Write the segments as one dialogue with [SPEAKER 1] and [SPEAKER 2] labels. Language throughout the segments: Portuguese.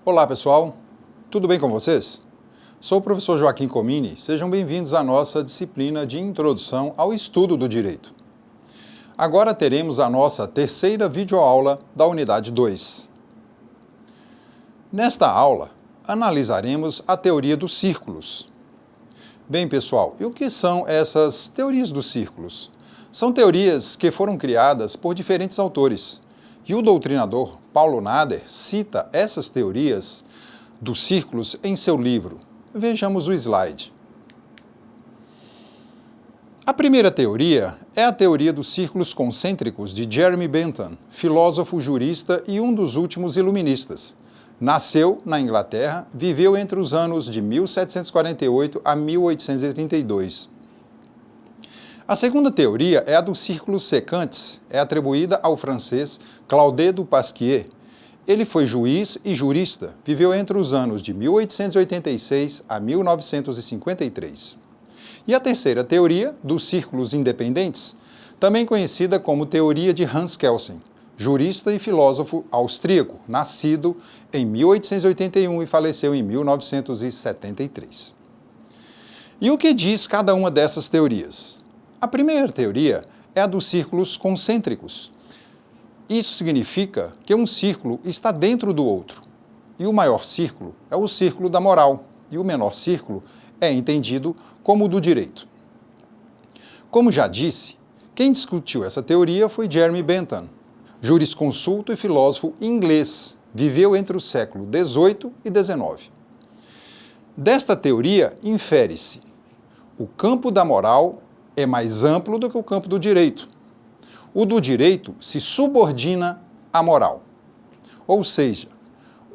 [SPEAKER 1] Olá pessoal, tudo bem com vocês? Sou o professor Joaquim Comini, sejam bem-vindos à nossa disciplina de Introdução ao Estudo do Direito. Agora teremos a nossa terceira videoaula da Unidade 2. Nesta aula, analisaremos a teoria dos círculos. Bem pessoal, e o que são essas teorias dos círculos? São teorias que foram criadas por diferentes autores, e o doutrinador Paulo Nader cita essas teorias dos círculos em seu livro. Vejamos o slide. A primeira teoria é a teoria dos círculos concêntricos de Jeremy Bentham, filósofo, jurista e um dos últimos iluministas. Nasceu na Inglaterra, viveu entre os anos de 1748 a 1832. A segunda teoria é a dos círculos secantes, é atribuída ao francês Claude du Pasquier. Ele foi juiz e jurista, viveu entre os anos de 1886 a 1953. E a terceira teoria, dos círculos independentes, também conhecida como teoria de Hans Kelsen, jurista e filósofo austríaco, nascido em 1881 e faleceu em 1973. E o que diz cada uma dessas teorias? A primeira teoria é a dos círculos concêntricos. Isso significa que um círculo está dentro do outro. E o maior círculo é o círculo da moral, e o menor círculo é entendido como o do direito. Como já disse, quem discutiu essa teoria foi Jeremy Bentham, jurisconsulto e filósofo inglês, viveu entre o século XVIII e XIX. Desta teoria, infere-se: o campo da moral é mais amplo do que o campo do direito. O do direito se subordina à moral. Ou seja,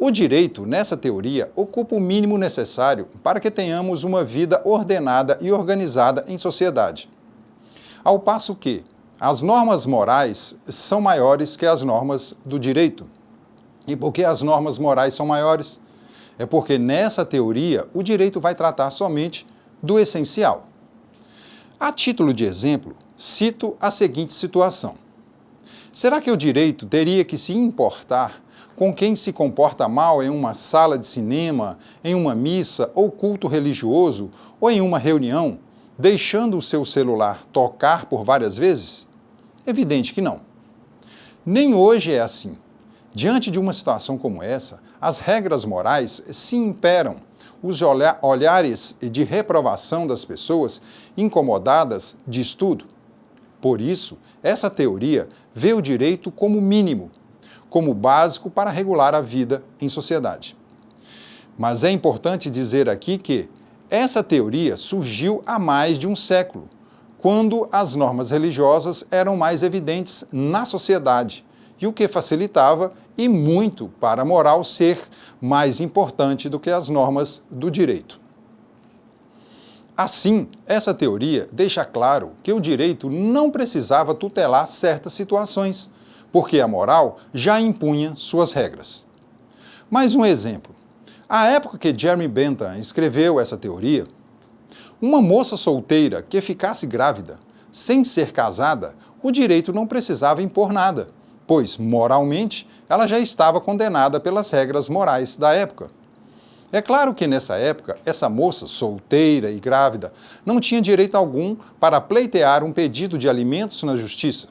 [SPEAKER 1] o direito, nessa teoria, ocupa o mínimo necessário para que tenhamos uma vida ordenada e organizada em sociedade. Ao passo que as normas morais são maiores que as normas do direito. E por que as normas morais são maiores? É porque nessa teoria o direito vai tratar somente do essencial. A título de exemplo, cito a seguinte situação. Será que o direito teria que se importar com quem se comporta mal em uma sala de cinema, em uma missa ou culto religioso, ou em uma reunião, deixando o seu celular tocar por várias vezes? Evidente que não. Nem hoje é assim. Diante de uma situação como essa, as regras morais se imperam. Os olhares de reprovação das pessoas incomodadas diz tudo. Por isso, essa teoria vê o direito como mínimo, como básico para regular a vida em sociedade. Mas é importante dizer aqui que essa teoria surgiu há mais de um século, quando as normas religiosas eram mais evidentes na sociedade, e o que facilitava e muito para a moral ser mais importante do que as normas do direito. Assim, essa teoria deixa claro que o direito não precisava tutelar certas situações, porque a moral já impunha suas regras. Mais um exemplo. À época que Jeremy Bentham escreveu essa teoria, uma moça solteira que ficasse grávida, sem ser casada, o direito não precisava impor nada, pois, moralmente, ela já estava condenada pelas regras morais da época. É claro que nessa época, essa moça solteira e grávida não tinha direito algum para pleitear um pedido de alimentos na justiça.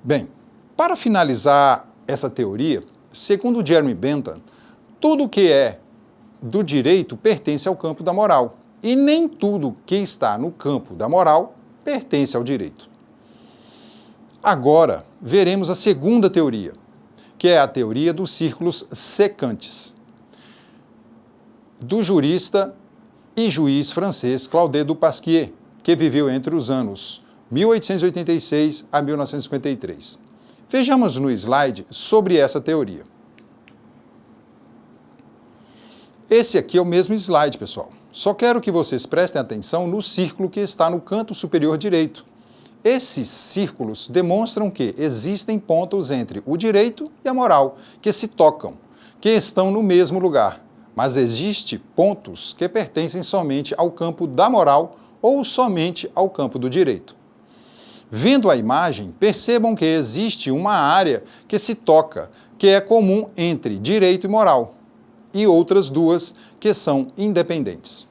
[SPEAKER 1] Bem, para finalizar essa teoria, segundo Jeremy Bentham, tudo o que é do direito pertence ao campo da moral, e nem tudo que está no campo da moral pertence ao direito. Agora, veremos a segunda teoria, que é a teoria dos círculos secantes, do jurista e juiz francês Claude du Pasquier, que viveu entre os anos 1886 a 1953. Vejamos no slide sobre essa teoria. Esse aqui é o mesmo slide, pessoal. Só quero que vocês prestem atenção no círculo que está no canto superior direito. Esses círculos demonstram que existem pontos entre o direito e a moral, que se tocam, que estão no mesmo lugar, mas existem pontos que pertencem somente ao campo da moral ou somente ao campo do direito. Vendo a imagem, percebam que existe uma área que se toca, que é comum entre direito e moral, e outras duas que são independentes.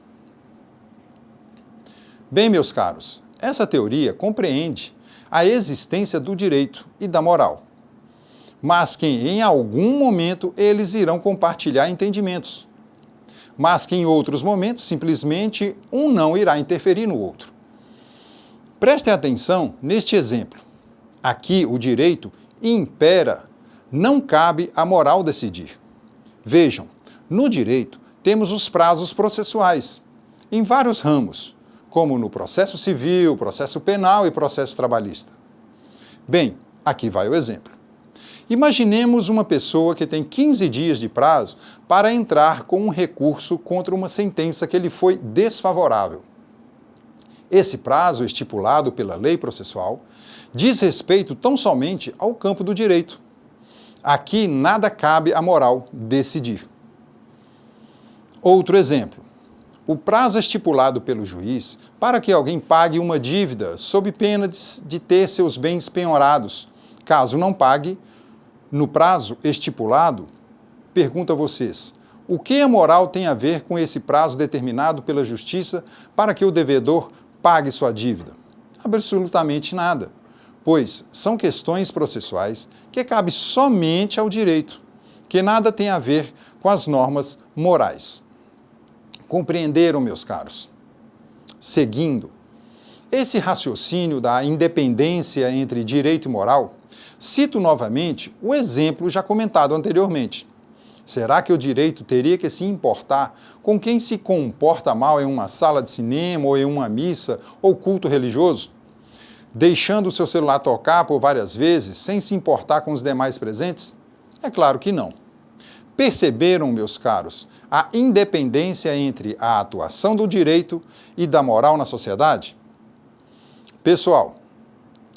[SPEAKER 1] Bem, meus caros, essa teoria compreende a existência do direito e da moral, mas que em algum momento eles irão compartilhar entendimentos, mas que em outros momentos simplesmente um não irá interferir no outro. Prestem atenção neste exemplo. Aqui o direito impera, não cabe à moral decidir. Vejam, no direito temos os prazos processuais, em vários ramos, como no processo civil, processo penal e processo trabalhista. Bem, aqui vai o exemplo. Imaginemos uma pessoa que tem 15 dias de prazo para entrar com um recurso contra uma sentença que lhe foi desfavorável. Esse prazo, estipulado pela lei processual, diz respeito tão somente ao campo do direito. Aqui nada cabe à moral decidir. Outro exemplo. O prazo estipulado pelo juiz para que alguém pague uma dívida sob pena de ter seus bens penhorados. Caso não pague, no prazo estipulado, pergunto a vocês, o que a moral tem a ver com esse prazo determinado pela justiça para que o devedor pague sua dívida? Absolutamente nada, pois são questões processuais que cabem somente ao direito, que nada tem a ver com as normas morais. Compreenderam, meus caros? Seguindo, esse raciocínio da independência entre direito e moral, cito novamente o exemplo já comentado anteriormente. Será que o direito teria que se importar com quem se comporta mal em uma sala de cinema ou em uma missa ou culto religioso, deixando o seu celular tocar por várias vezes sem se importar com os demais presentes? É claro que não. Perceberam, meus caros, a independência entre a atuação do direito e da moral na sociedade? Pessoal,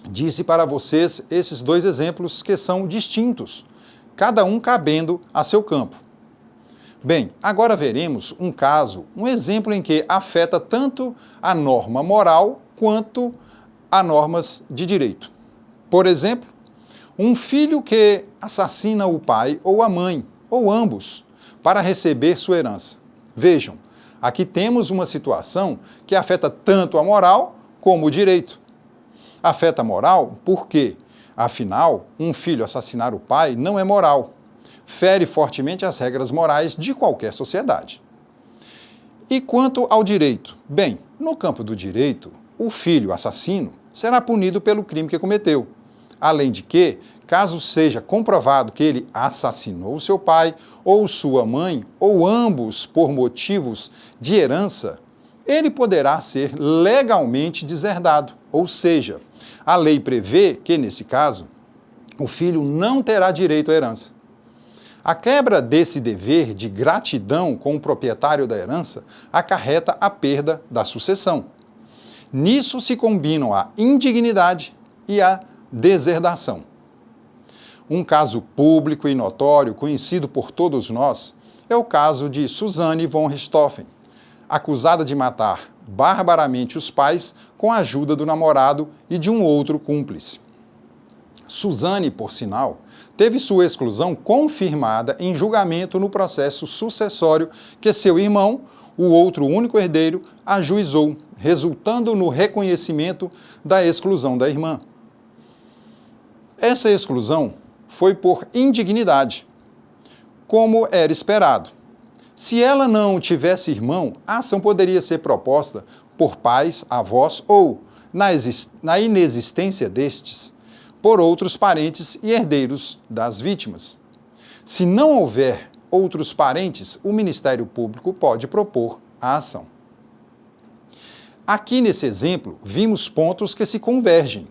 [SPEAKER 1] disse para vocês esses dois exemplos que são distintos, cada um cabendo a seu campo. Bem, agora veremos um caso, um exemplo em que afeta tanto a norma moral quanto a normas de direito. Por exemplo, um filho que assassina o pai ou a mãe, ou ambos, para receber sua herança. Vejam, aqui temos uma situação que afeta tanto a moral como o direito. Afeta a moral porque, afinal, um filho assassinar o pai não é moral. Fere fortemente as regras morais de qualquer sociedade. E quanto ao direito? Bem, no campo do direito, o filho assassino será punido pelo crime que cometeu. Além de que, caso seja comprovado que ele assassinou seu pai ou sua mãe, ou ambos por motivos de herança, ele poderá ser legalmente deserdado. Ou seja, a lei prevê que, nesse caso, o filho não terá direito à herança. A quebra desse dever de gratidão com o proprietário da herança acarreta a perda da sucessão. Nisso se combinam a indignidade e a deserdação. Um caso público e notório, conhecido por todos nós, é o caso de Susanne von Richthofen, acusada de matar barbaramente os pais com a ajuda do namorado e de um outro cúmplice. Susanne, por sinal, teve sua exclusão confirmada em julgamento no processo sucessório que seu irmão, o outro único herdeiro, ajuizou, resultando no reconhecimento da exclusão da irmã. Essa exclusão foi por indignidade, como era esperado. Se ela não tivesse irmão, a ação poderia ser proposta por pais, avós ou, na inexistência destes, por outros parentes e herdeiros das vítimas. Se não houver outros parentes, o Ministério Público pode propor a ação. Aqui nesse exemplo, vimos pontos que se convergem,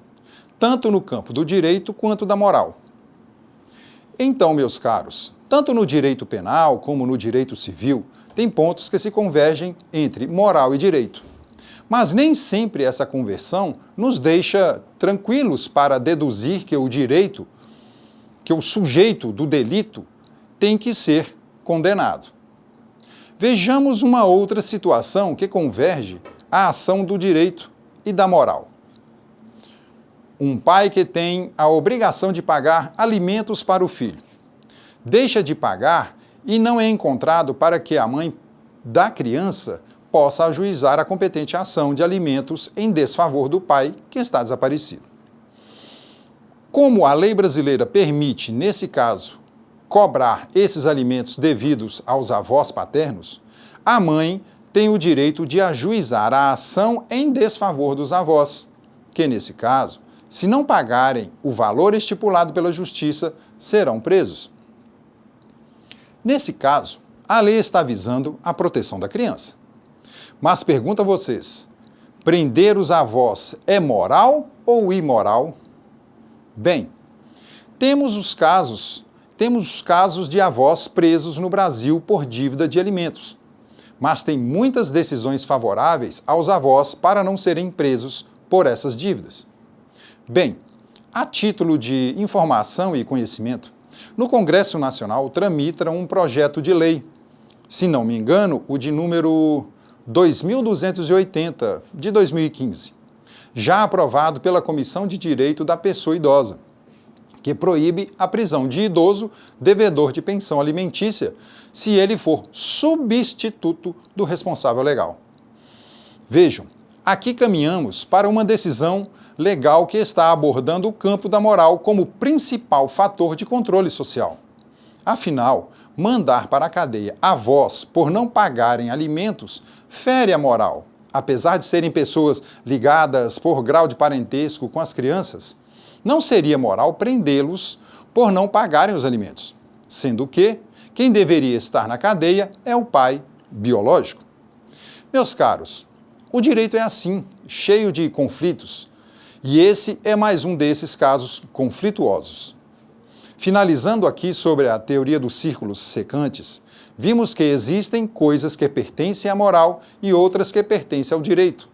[SPEAKER 1] tanto no campo do direito quanto da moral. Então, meus caros, tanto no direito penal como no direito civil, tem pontos que se convergem entre moral e direito. Mas nem sempre essa conversão nos deixa tranquilos para deduzir que o direito, que o sujeito do delito tem que ser condenado. Vejamos uma outra situação que converge à ação do direito e da moral. um pai que tem a obrigação de pagar alimentos para o filho deixa de pagar e não é encontrado para que a mãe da criança possa ajuizar a competente ação de alimentos em desfavor do pai que está desaparecido. Como a lei brasileira permite, nesse caso, cobrar esses alimentos devidos aos avós paternos, a mãe tem o direito de ajuizar a ação em desfavor dos avós, que, nesse caso, se não pagarem o valor estipulado pela Justiça, serão presos. Nesse caso, a lei está visando a proteção da criança. Mas pergunto a vocês, prender os avós é moral ou imoral? Bem, temos os casos de avós presos no Brasil por dívida de alimentos, mas tem muitas decisões favoráveis aos avós para não serem presos por essas dívidas. Bem, a título de informação e conhecimento, no Congresso Nacional tramita um projeto de lei, se não me engano, o de número 2280, de 2015, já aprovado pela Comissão de Direito da Pessoa Idosa, que proíbe a prisão de idoso devedor de pensão alimentícia se ele for substituto do responsável legal. Vejam, aqui caminhamos para uma decisão legal que está abordando o campo da moral como principal fator de controle social. Afinal, mandar para a cadeia avós por não pagarem alimentos fere a moral. Apesar de serem pessoas ligadas por grau de parentesco com as crianças, não seria moral prendê-los por não pagarem os alimentos, sendo que quem deveria estar na cadeia é o pai biológico. Meus caros, o direito é assim, cheio de conflitos, e esse é mais um desses casos conflituosos. Finalizando aqui sobre a teoria dos círculos secantes, vimos que existem coisas que pertencem à moral e outras que pertencem ao direito.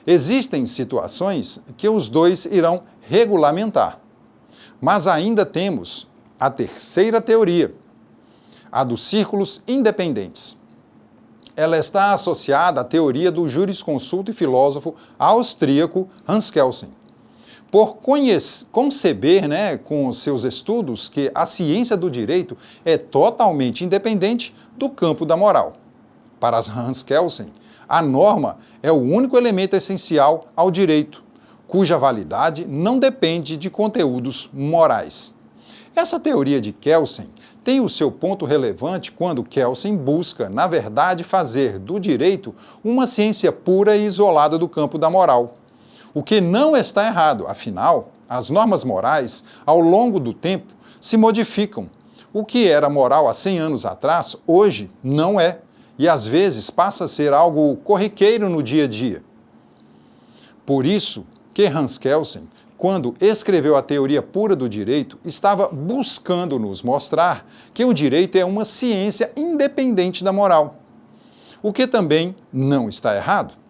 [SPEAKER 1] Existem situações que os dois irão regulamentar. Mas ainda temos a terceira teoria, a dos círculos independentes. Ela está associada à teoria do jurisconsulto e filósofo austríaco Hans Kelsen. Por conceber, com seus estudos, que a ciência do direito é totalmente independente do campo da moral. Para Hans Kelsen, a norma é o único elemento essencial ao direito, cuja validade não depende de conteúdos morais. Essa teoria de Kelsen tem o seu ponto relevante quando Kelsen busca, na verdade, fazer do direito uma ciência pura e isolada do campo da moral. O que não está errado, afinal, as normas morais, ao longo do tempo, se modificam. O que era moral há 100 anos atrás, hoje não é, e às vezes passa a ser algo corriqueiro no dia a dia. Por isso que Hans Kelsen, quando escreveu a teoria pura do direito, estava buscando nos mostrar que o direito é uma ciência independente da moral, o que também não está errado.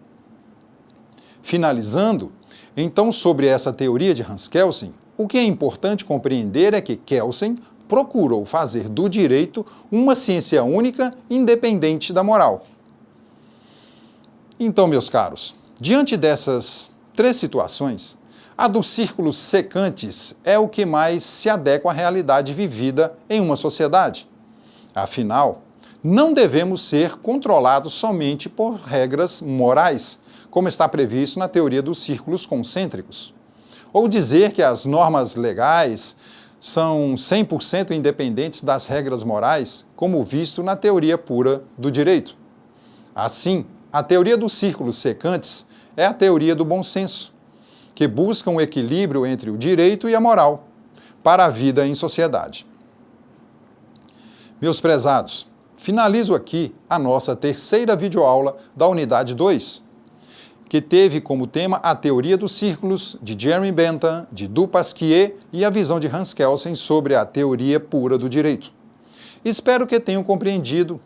[SPEAKER 1] Finalizando, então, sobre essa teoria de Hans Kelsen, o que é importante compreender é que Kelsen procurou fazer do direito uma ciência única, independente da moral. Então, meus caros, diante dessas três situações, a dos círculos secantes é o que mais se adequa à realidade vivida em uma sociedade. Afinal, não devemos ser controlados somente por regras morais, como está previsto na teoria dos círculos concêntricos. Ou dizer que as normas legais são 100% independentes das regras morais, como visto na teoria pura do direito. Assim, a teoria dos círculos secantes é a teoria do bom senso, que busca um equilíbrio entre o direito e a moral para a vida em sociedade. Meus prezados, finalizo aqui a nossa terceira videoaula da unidade 2, que teve como tema a teoria dos círculos de Jeremy Bentham, de Du Pasquier e a visão de Hans Kelsen sobre a teoria pura do direito. Espero que tenham compreendido.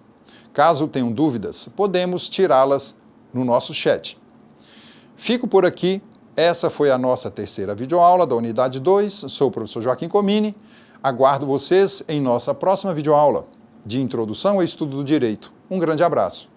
[SPEAKER 1] Caso tenham dúvidas, podemos tirá-las no nosso chat. Fico por aqui. Essa foi a nossa terceira videoaula da unidade 2. Sou o professor Joaquim Comini. Aguardo vocês em nossa próxima videoaula de Introdução ao Estudo do Direito. Um grande abraço.